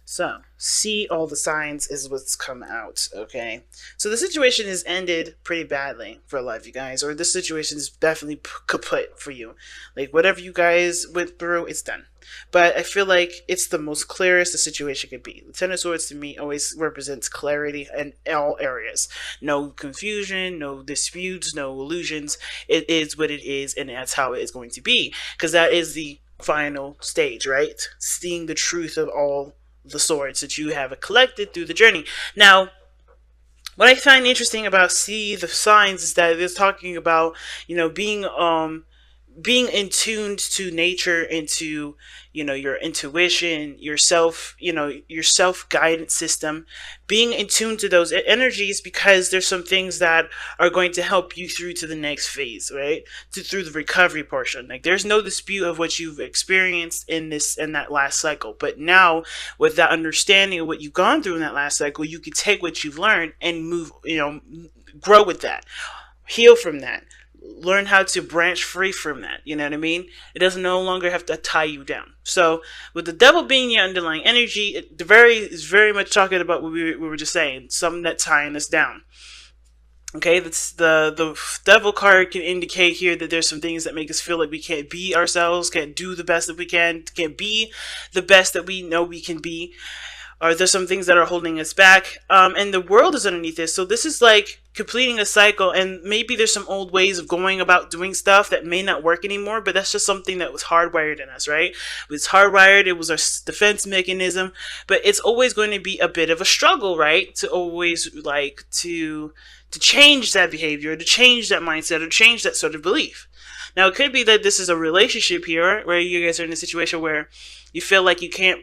So, see all the signs is what's come out, okay? So, the situation has ended pretty badly for a lot of you guys, or this situation is definitely kaput for you. Like, whatever you guys went through, it's done. But I feel like it's the most clearest the situation could be. The Ten of Swords to me always represents clarity in all areas. No confusion, no disputes, no illusions. It is what it is, and that's how it is going to be. Because that is the final stage, right? Seeing the truth of all the swords that you have collected through the journey. Now, what I find interesting about see the signs is that it's talking about, being in tuned to nature, into your intuition, yourself, your self guidance system, being in tune to those energies, because there's some things that are going to help you through to the next phase, right? Through the recovery portion. Like, there's no dispute of what you've experienced in that last cycle, but now with that understanding of what you've gone through in that last cycle, you can take what you've learned and move, grow with that, heal from that, learn how to branch free from that. You know what I mean? It doesn't no longer have to tie you down. So with the devil being your underlying energy, is very much talking about what we were just saying, something that's tying us down. Okay, that's the devil card can indicate here that there's some things that make us feel like we can't be ourselves, can't do the best that we can't be the best that we know we can be, or there's some things that are holding us back, and the world is underneath this. So this is like completing a cycle, and maybe there's some old ways of going about doing stuff that may not work anymore, but that's just something that was hardwired in us, right? It was hardwired, it was our defense mechanism, but it's always going to be a bit of a struggle, right? To always like to change that behavior, to change that mindset, or change that sort of belief. Now, it could be that this is a relationship here where you guys are in a situation where you feel like you can't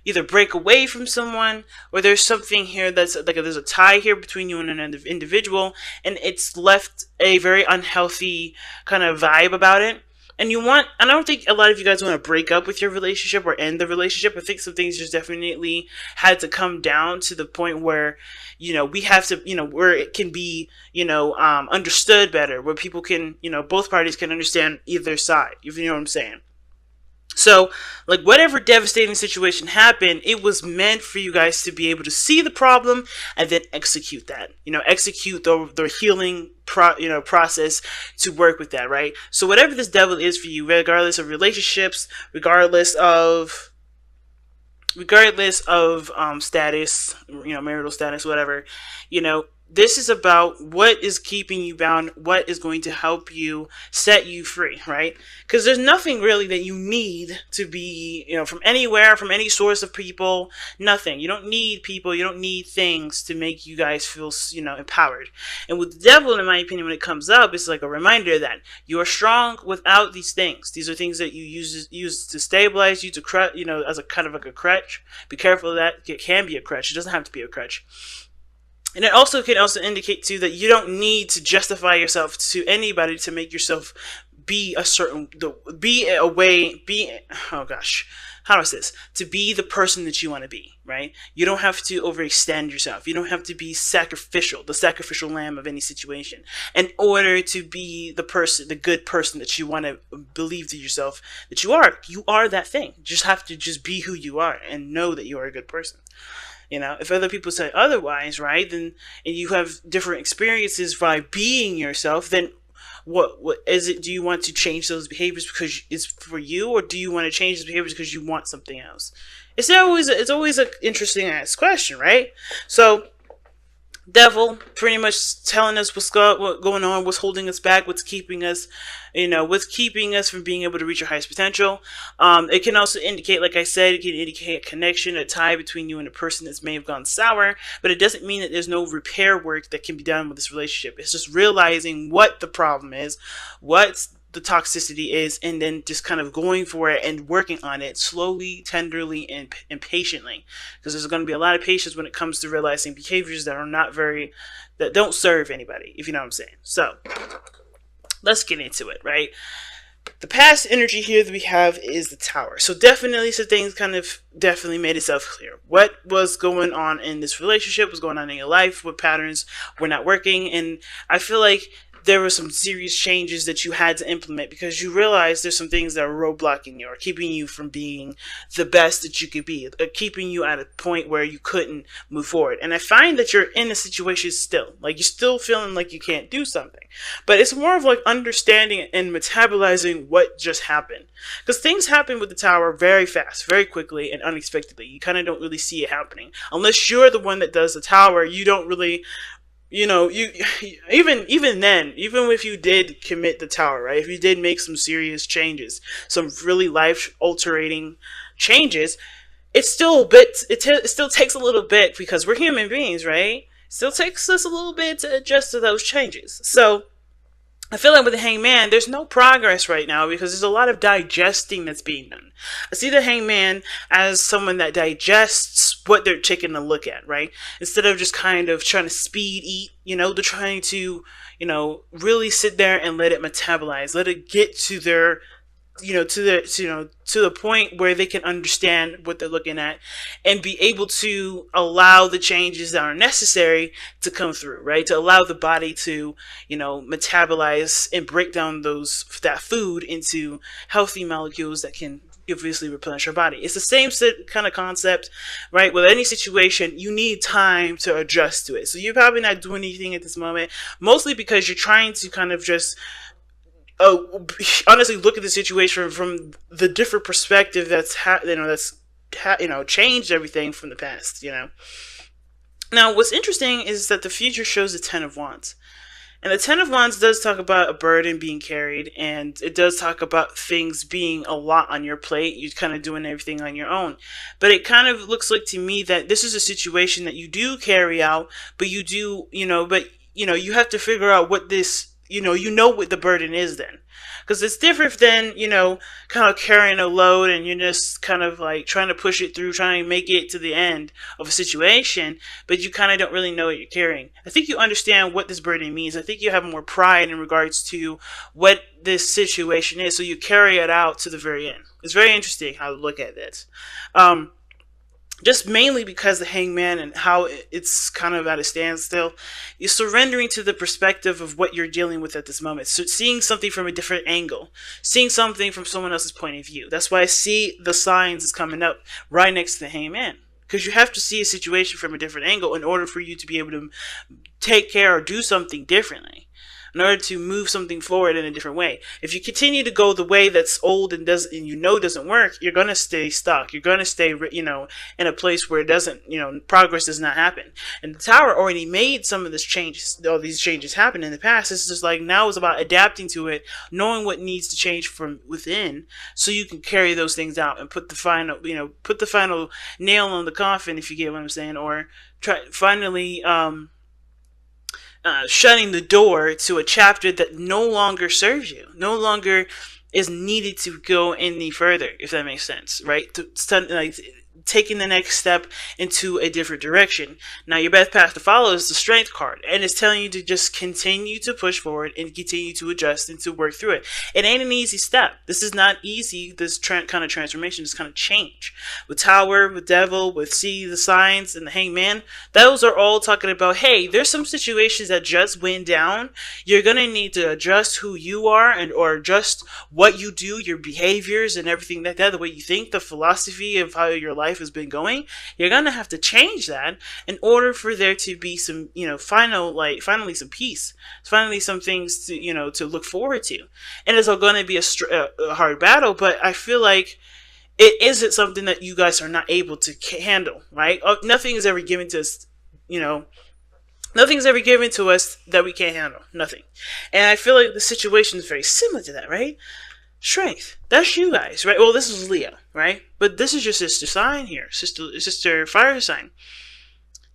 either break away from someone, or there's something here that's like there's a tie here between you and an individual, and it's left a very unhealthy kind of vibe about it. And I don't think a lot of you guys want to break up with your relationship or end the relationship. I think some things just definitely had to come down to the point where, we have to, where it can be, understood better, where people can, both parties can understand either side, if you know what I'm saying. So, like, whatever devastating situation happened, it was meant for you guys to be able to see the problem and then execute that. Execute the healing process to work with that, right? So, whatever this devil is for you, regardless of relationships, regardless of status, marital status, whatever, this is about what is keeping you bound, what is going to help you set you free, right? Because there's nothing really that you need to be, from anywhere, from any source of people, nothing. You don't need people, you don't need things to make you guys feel, empowered. And with the devil, in my opinion, when it comes up, it's like a reminder that you are strong without these things. These are things that you use to stabilize you, to as a kind of like a crutch. Be careful of that. It can be a crutch. It doesn't have to be a crutch. And it also can indicate too that you don't need to justify yourself to anybody to make yourself be a certain, oh gosh, how do I say this? To be the person that you want to be, right? You don't have to overextend yourself. You don't have to be the sacrificial lamb of any situation, in order to be the good person that you want to believe to yourself that you are. You are that thing. You just have to be who you are and know that you are a good person. If other people say otherwise, right, then, and you have different experiences by being yourself, then what is it? Do you want to change those behaviors because it's for you, or do you want to change those behaviors because you want something else? It's always an interesting ass question, right? So, devil pretty much telling us what's going on, what's holding us back, what's keeping us from being able to reach our highest potential. It can also indicate, like I said, it can indicate a connection, a tie between you and a person that may have gone sour, but it doesn't mean that there's no repair work that can be done with this relationship. It's just realizing what the problem is, what the toxicity is, and then just kind of going for it and working on it slowly, tenderly, and patiently. Because there's going to be a lot of patience when it comes to realizing behaviors that don't serve anybody, if you know what I'm saying. So, let's get into it, right? The past energy here that we have is the Tower. So definitely some things definitely made itself clear. What was going on in this relationship, what's going on in your life, what patterns were not working. And I feel like there were some serious changes that you had to implement because you realize there's some things that are roadblocking you or keeping you from being the best that you could be, keeping you at a point where you couldn't move forward. And I find that you're in a situation still, like you're still feeling like you can't do something, but it's more of like understanding and metabolizing what just happened, because things happen with the tower very fast, very quickly, and unexpectedly. You kind of don't really see it happening unless you're the one that does the tower. You don't really, you even then, even if you did commit the tower, right, if you did make some serious changes, some really life altering changes, it's still a bit, it still takes a little bit, because we're human beings, right? It still takes us a little bit to adjust to those changes. So I feel like with the hangman, there's no progress right now because there's a lot of digesting that's being done. I see the hangman as someone that digests what they're taking a look at, right? Instead of just kind of trying to speed eat, they're trying to, really sit there and let it metabolize, let it get to their, to the point where they can understand what they're looking at and be able to allow the changes that are necessary to come through, right? To allow the body to, metabolize and break down that food into healthy molecules that can obviously replenish our body. It's the same kind of concept, right? With any situation, you need time to adjust to it. So you're probably not doing anything at this moment, mostly because you're trying to kind of just honestly look at the situation from the different perspective that's changed everything from the past. Now what's interesting is that the future shows the Ten of Wands, and the Ten of Wands does talk about a burden being carried, and it does talk about things being a lot on your plate. You're kind of doing everything on your own, but it kind of looks like to me that this is a situation that you do carry out, but you do, you have to figure out what this, what the burden is then. Because it's different than, kind of carrying a load and you're just kind of like trying to push it through, trying to make it to the end of a situation, but you kind of don't really know what you're carrying. I think you understand what this burden means. I think you have more pride in regards to what this situation is, so you carry it out to the very end. It's very interesting how to look at this. Just mainly because the hangman and how it's kind of at a standstill, you're surrendering to the perspective of what you're dealing with at this moment. So seeing something from a different angle, seeing something from someone else's point of view. That's why I see the signs is coming up right next to the hangman. Because you have to see a situation from a different angle in order for you to be able to take care or do something differently, in order to move something forward in a different way. If you continue to go the way that's old and doesn't work, you're gonna stay stuck. You're gonna stay, in a place where it doesn't, progress does not happen. And the tower already made some of these changes happen in the past. It's just like now it's about adapting to it, knowing what needs to change from within, so you can carry those things out and put the final nail on the coffin, if you get what I'm saying, or finally. Shutting the door to a chapter that no longer serves you, no longer is needed to go any further, if that makes sense, right? Taking the next step into a different direction. Now, your best path to follow is the Strength card, and it's telling you to just continue to push forward and continue to adjust and to work through it. It ain't an easy step. This is not easy, this kind of transformation, this kind of change. With Tower, with Devil, with See the Signs, and the Hangman, those are all talking about, hey, there's some situations that just went down. You're going to need to adjust who you are or adjust what you do, your behaviors and everything like that, the way you think, the philosophy of how your life has been going. You're gonna have to change that in order for there to be some, finally some peace, finally some things to, to look forward to. And it's all going to be a hard battle, but I feel like it isn't something that you guys are not able to handle, right? Nothing is ever given to us, nothing's ever given to us that we can't handle. Nothing. And I feel like the situation is very similar to that, right? Strength. That's you guys, right? Well, this is Leo, right? But this is your sister sign here, sister fire sign.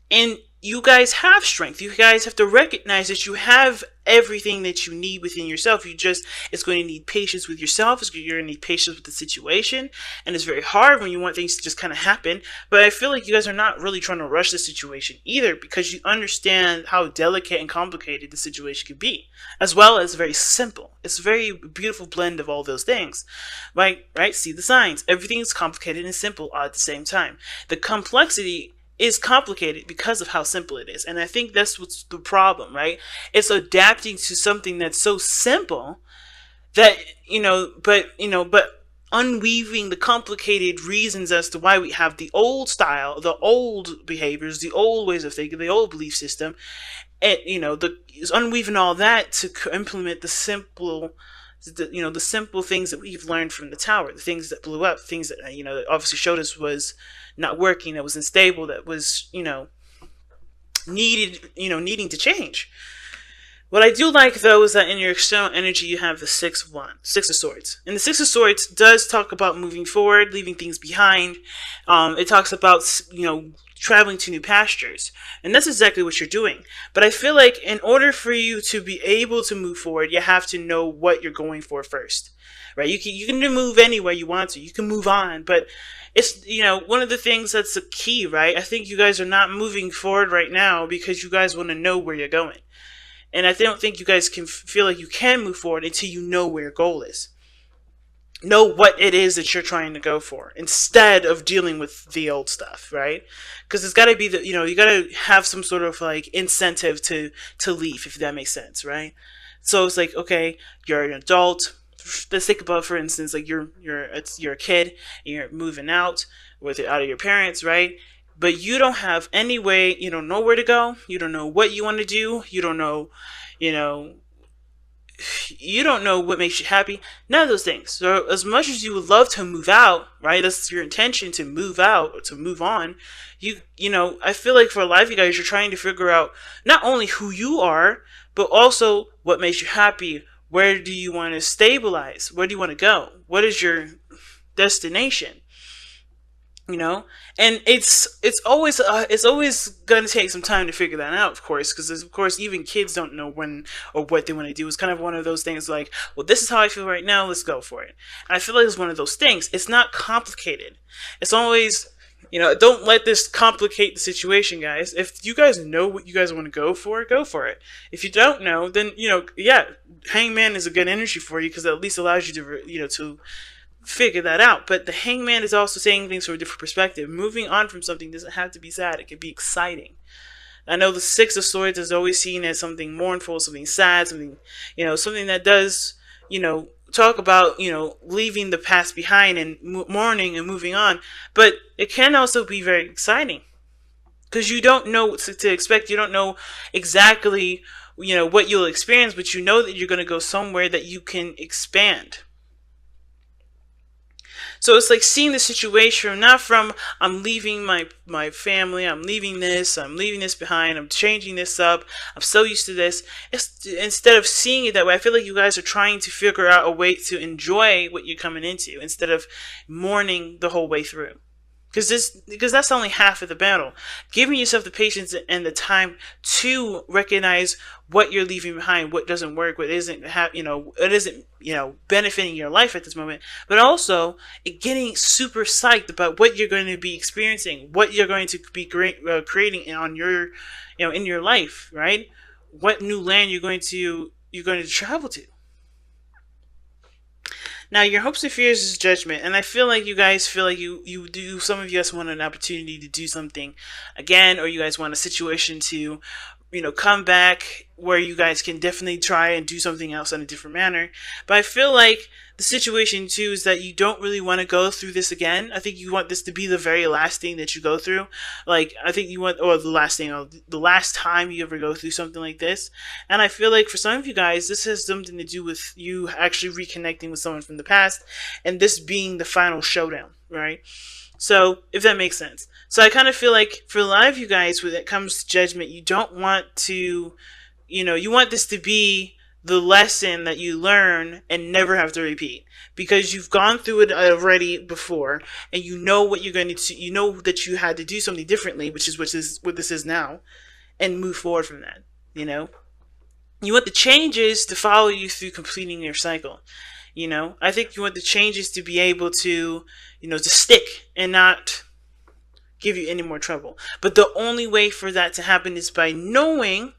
And you guys have strength. You guys have to recognize that you have everything that you need within yourself. It's going to need patience with yourself. You're going to need patience with the situation. And it's very hard when you want things to just kind of happen. But I feel like you guys are not really trying to rush the situation either, because you understand how delicate and complicated the situation could be, as well as very simple. It's a very beautiful blend of all those things. Right? See the signs. Everything is complicated and simple all at the same time. The complexity is complicated because of how simple it is. And I think that's what's the problem, right? It's adapting to something that's so simple that, but unweaving the complicated reasons as to why we have the old style, the old behaviors, the old ways of thinking, the old belief system, and the is unweaving all that to implement the simple, the simple things that we've learned from the tower, the things that blew up, things that that obviously showed us was not working, that was unstable, that was needing to change. What I do like, though, is that in your external energy, you have the Six of Swords. And the Six of Swords does talk about moving forward, leaving things behind. It talks about, traveling to new pastures. And that's exactly what you're doing. But I feel like in order for you to be able to move forward, you have to know what you're going for first. Right? You can move anywhere you want to. You can move on. But it's, one of the things that's the key, right? I think you guys are not moving forward right now because you guys want to know where you're going. And I don't think you guys can feel like you can move forward until you know where your goal is. Know what it is that you're trying to go for instead of dealing with the old stuff, right? Because it's got to be you got to have some sort of like incentive to leave, if that makes sense, right? So it's like, okay, you're an adult. Let's think about, for instance, like you're a kid and you're moving out out of your parents, right? But you don't have any way, you don't know where to go, you don't know what you want to do, you don't know, you know, you don't know what makes you happy, none of those things. So as much as you would love to move out, right, that's your intention, to move out or to move on, I feel like for a lot of you guys, you're trying to figure out not only who you are, but also what makes you happy. Where do you want to stabilize? Where do you want to go? What is your destination? And it's always gonna take some time to figure that out, of course, because of course even kids don't know when or what they want to do. It's kind of one of those things like, well, this is how I feel right now, let's go for it. And I feel like it's one of those things. It's not complicated. It's always, don't let this complicate the situation, guys. If you guys know what you guys want to go for it. If you don't know, then yeah, Hangman is a good energy for you because it at least allows you to figure that out. But the Hangman is also saying things from a different perspective. Moving on from something doesn't have to be sad. It can be exciting. I know the Six of Swords is always seen as something mournful, something sad, something that does, talk about, leaving the past behind and mourning and moving on. But it can also be very exciting because you don't know what to expect. You don't know exactly, what you'll experience, but you know that you're going to go somewhere that you can expand. So it's like seeing the situation not from, I'm leaving my family, I'm leaving this behind, I'm changing this up, I'm so used to this. Instead of seeing it that way, I feel like you guys are trying to figure out a way to enjoy what you're coming into instead of mourning the whole way through. Because that's only half of the battle. Giving yourself the patience and the time to recognize what you're leaving behind, what doesn't work, what isn't benefiting your life at this moment, but also getting super psyched about what you're going to be experiencing, what you're going to be creating on your, in your life, right? What new land you're going to travel to. Now, your hopes and fears is judgment, and I feel like you guys feel like you do. Some of you guys want an opportunity to do something again, or you guys want a situation to, come back where you guys can definitely try and do something else in a different manner. But I feel like the situation too is that you don't really want to go through this again. I think you want this to be the very last thing that you go through. Like, I think you want, or the last thing, or the last time you ever go through something like this. And I feel like for some of you guys, this has something to do with you actually reconnecting with someone from the past, and this being the final showdown, right? So, if that makes sense. So I kind of feel like for a lot of you guys, when it comes to judgment, you don't want to, you want this to be the lesson that you learn and never have to repeat, because you've gone through it already before, and you know what you're going to, you know that you had to do something differently, which is what this is now, and move forward from that. You want the changes to follow you through completing your cycle. I think you want the changes to be able to, to stick and not give you any more trouble. But the only way for that to happen is by knowing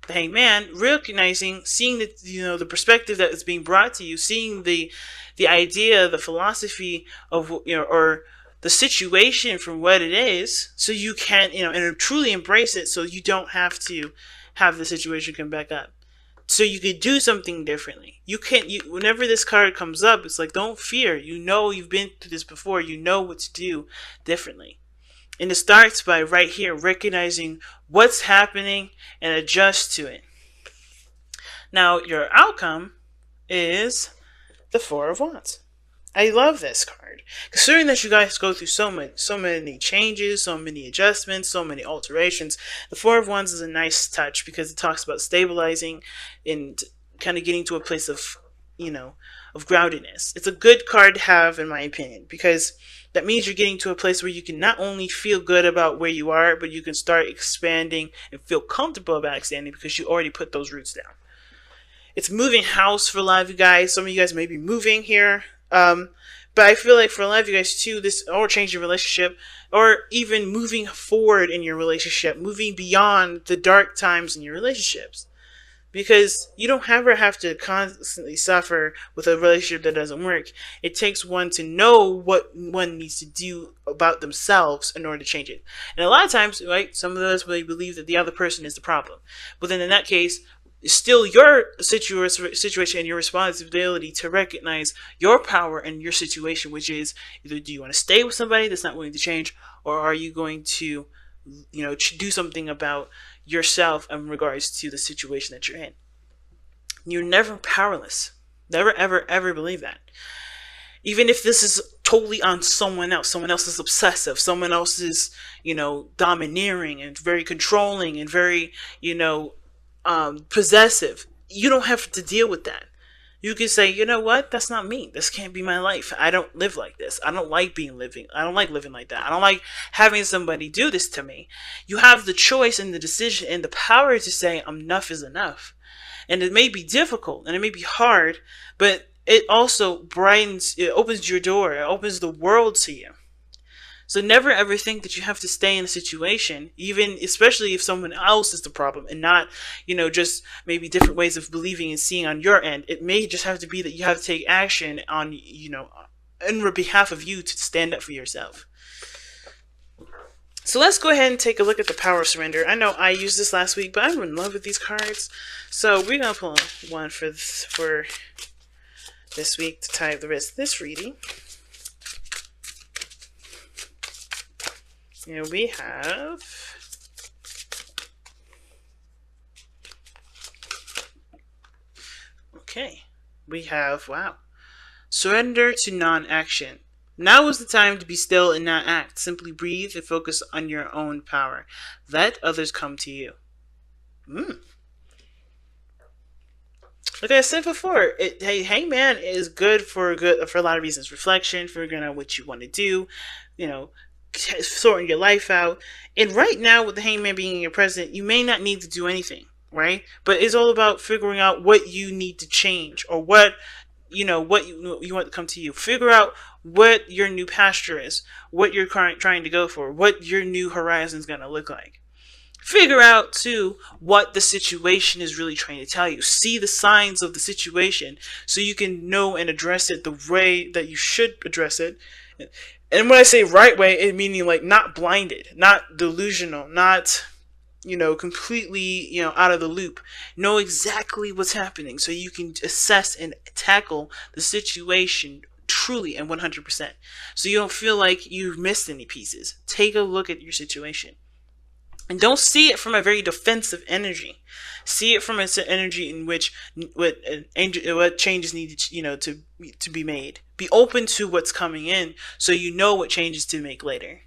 the Hangman, recognizing, seeing the perspective that is being brought to you, seeing the idea, the philosophy of, or the situation for what it is, so you can, and truly embrace it, so you don't have to have the situation come back up. So you could do something differently. You can't. Whenever this card comes up, it's like, don't fear. You've been through this before. You know what to do differently. And it starts by right here recognizing what's happening and adjust to it. Now your outcome is the Four of Wands. I love this card. Considering that you guys go through so many changes, so many adjustments, so many alterations, the Four of Wands is a nice touch because it talks about stabilizing and kind of getting to a place of, of groundedness. It's a good card to have, in my opinion, because that means you're getting to a place where you can not only feel good about where you are, but you can start expanding and feel comfortable about expanding because you already put those roots down. It's moving house for a lot of you guys. Some of you guys may be moving here. But I feel like for a lot of you guys too, this, or changing your relationship, or even moving forward in your relationship, moving beyond the dark times in your relationships. Because you don't ever have to constantly suffer with a relationship that doesn't work. It takes one to know what one needs to do about themselves in order to change it. And a lot of times, right, some of us may believe that the other person is the problem. But then in that case, it's still your situation and your responsibility to recognize your power and your situation, which is either do you want to stay with somebody that's not willing to change, or are you going to, do something about yourself in regards to the situation that you're in. You're never powerless. Never, ever, ever believe that. Even if this is totally on someone else is obsessive, someone else is, domineering and very controlling and very, possessive. You don't have to deal with that. You can say, you know what? That's not me. This can't be my life. I don't live like this. I don't like I don't like living like that. I don't like having somebody do this to me. You have the choice and the decision and the power to say enough is enough. And it may be difficult and it may be hard, but it also it opens your door. It opens the world to you. So never ever think that you have to stay in a situation, especially if someone else is the problem and not, just maybe different ways of believing and seeing on your end. It may just have to be that you have to take action on, in behalf of you to stand up for yourself. So let's go ahead and take a look at the power of surrender. I know I used this last week, but I'm in love with these cards. So we're going to pull one for this week to tie up the rest of this reading. Here we have wow. Surrender to non-action. Now is the time to be still and not act. Simply breathe and focus on your own power. Let others come to you. Like I said before, Hangman is good for a lot of reasons. Reflection, figuring out what you want to do, sorting your life out. And right now, with the Hangman being your president, you may not need to do anything, right? But it's all about figuring out what you need to change, or what you want to come to you. Figure out what your new pasture is, what you're trying to go for, what your new horizon is going to look like. Figure out, too, what the situation is really trying to tell you. See the signs of the situation so you can know and address it the way that you should address it. And when I say right way, it meaning like not blinded, not delusional, not, completely, out of the loop. Know exactly what's happening so you can assess and tackle the situation truly and 100%. So you don't feel like you've missed any pieces. Take a look at your situation. And don't see it from a very defensive energy. See it from an energy in which what changes need to be made. Be open to what's coming in so you know what changes to make later.